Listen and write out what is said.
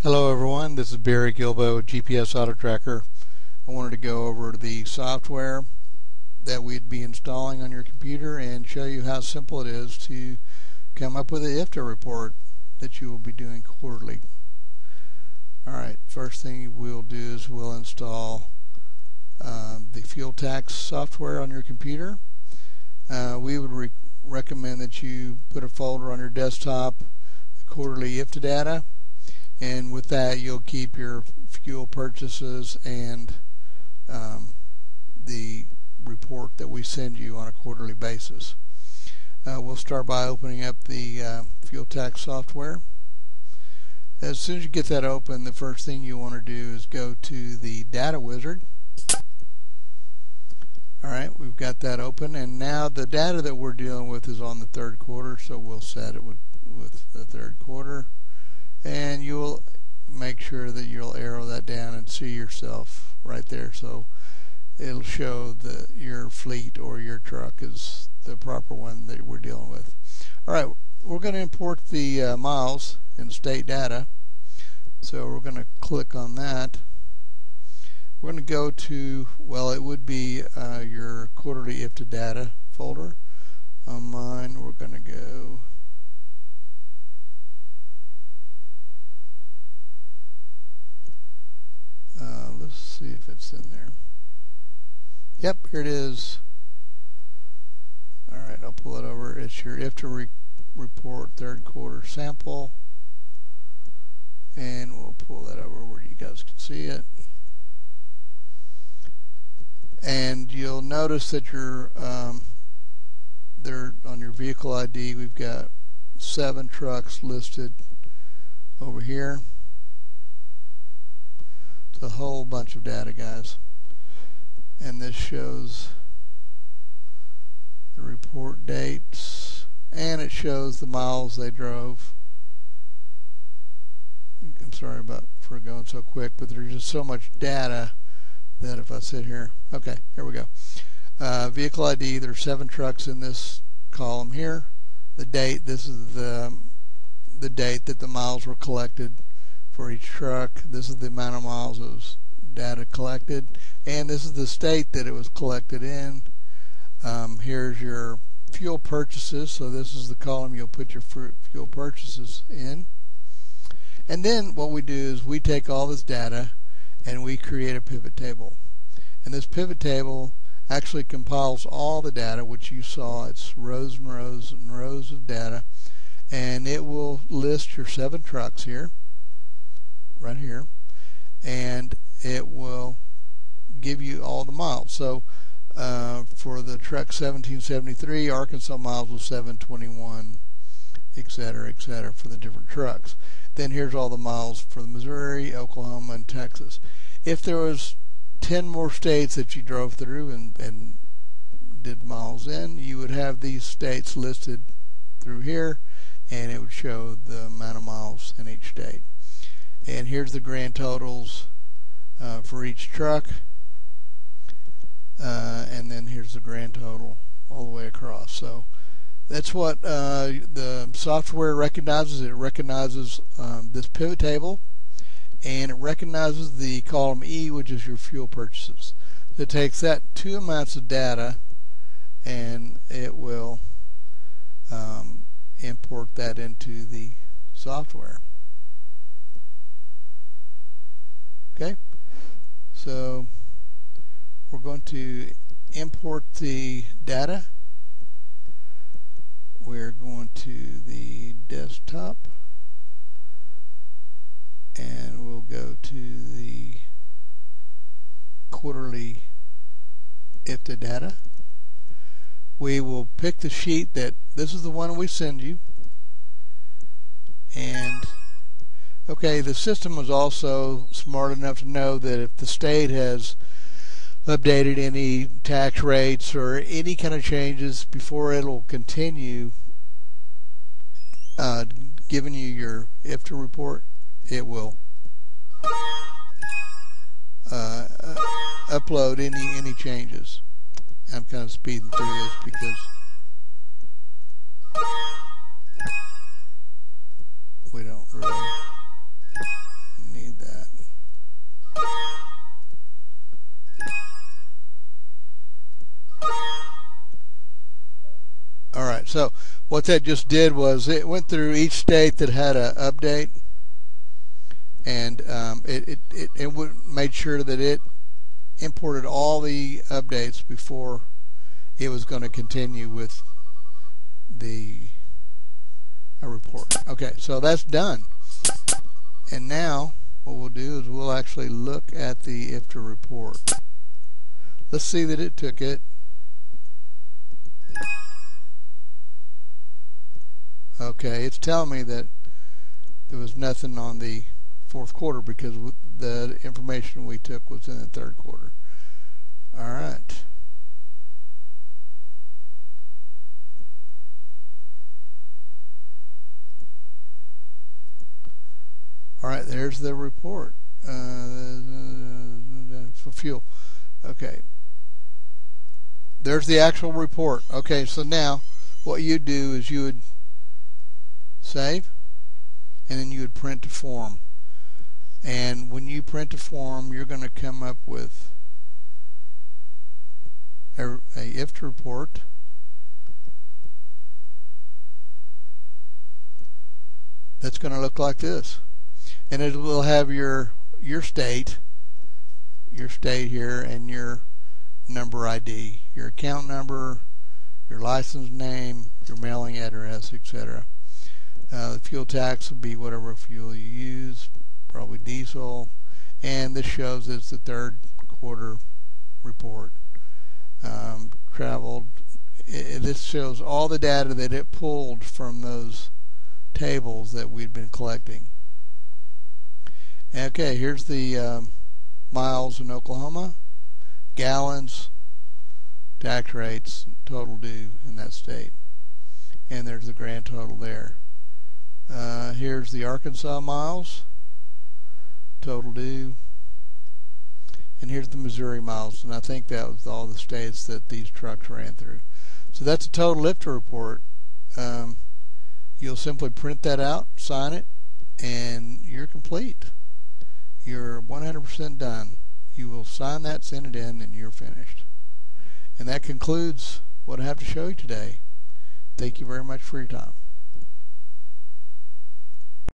Hello everyone, this is Barry Gilbo, GPS Auto Tracker. I wanted to go over the software that we'd be installing on your computer and show you how simple it is to come up with an IFTA report that you will be doing quarterly. Alright, first thing we'll do is we'll install the fuel tax software on your computer. We would recommend that you put a folder on your desktop, quarterly IFTA data, and with that you'll keep your fuel purchases and the report that we send you on a quarterly basis. We'll start by opening up the fuel tax software. As soon as you get that open, the first thing you want to do is go to the data wizard. Alright, we've got that open, and now the data that we're dealing with is on the third quarter, so we'll set it with the third quarter. And you'll make sure that you'll arrow that down and see yourself right there, so it'll show that your fleet or your truck is the proper one that we're dealing with. Alright, we're going to import the miles in state data, so we're going to click on that. We're going to go to, well, it would be your quarterly IFTA data folder. On mine, we're going to go let's see if it's in there. Yep, here it is. Alright, I'll pull it over. It's your IFTA report third quarter sample, and we'll pull that over where you guys can see it. And you'll notice that your there on your vehicle ID we've got 7 trucks listed over here. It's a whole bunch of data, guys, and this shows the report dates, and it shows the miles they drove. I'm sorry for going so quick, but there's just so much data that if I sit here, okay, here we go. Vehicle ID, there's 7 trucks in this column here. The date, this is the date that the miles were collected for each truck. This is the amount of miles that was data collected, and this is the state that it was collected in. Here's your fuel purchases, so this is the column you'll put your fuel purchases in. And then what we do is we take all this data and we create a pivot table, and this pivot table actually compiles all the data which you saw. It's rows and rows and rows of data, and it will list your 7 trucks here, right here, and it will give you all the miles. So for the truck 1773, Arkansas miles was 721, etc., etc., for the different trucks. Then here's all the miles for the Missouri, Oklahoma, and Texas. If there was 10 more states that you drove through and did miles in, you would have these states listed through here, and it would show the amount of miles in each state. And here's the grand totals for each truck, and then here's the grand total all the way across. So that's what the software recognizes. It recognizes this pivot table, and it recognizes the column E, which is your fuel purchases. So it takes that 2 amounts of data, and it will import that into the software. Okay, so we're going to import the data. We're going to the desktop, and we'll go to the quarterly IFTA data. We will pick the sheet that this is the one we send you, and okay, the system was also smart enough to know that if the state has updated any tax rates or any kind of changes before it'll continue giving you your IFTA report, it will upload any changes. I'm kind of speeding through this because we don't really what that just did was it went through each state that had an update, and it made sure that it imported all the updates before it was going to continue with the report. Okay, so that's done. And now what we'll do is we'll actually look at the IFTA report. Let's see that it took it. Okay, it's telling me that there was nothing on the fourth quarter because the information we took was in the third quarter. All right. All right, there's the report for fuel. Okay. There's the actual report. Okay, so now what you do is you would save, and then you would print to form. And when you print to form, you're going to come up with a IFTA report. That's going to look like this. And it will have your state here, and your number ID, your account number, your license name, your mailing address, etc. The fuel tax will be whatever fuel you use, probably diesel, and this shows it's the third quarter report. Traveled. This shows all the data that it pulled from those tables that we'd been collecting. Okay, here's the miles in Oklahoma, gallons, tax rates, total due in that state, and there's the grand total there. Here's the Arkansas miles, total due, and here's the Missouri miles, and I think that was all the states that these trucks ran through. So that's a total IFTA report. You'll simply print that out, sign it, and you're complete. You're 100% done. You will sign that, send it in, and you're finished. And that concludes what I have to show you today. Thank you very much for your time.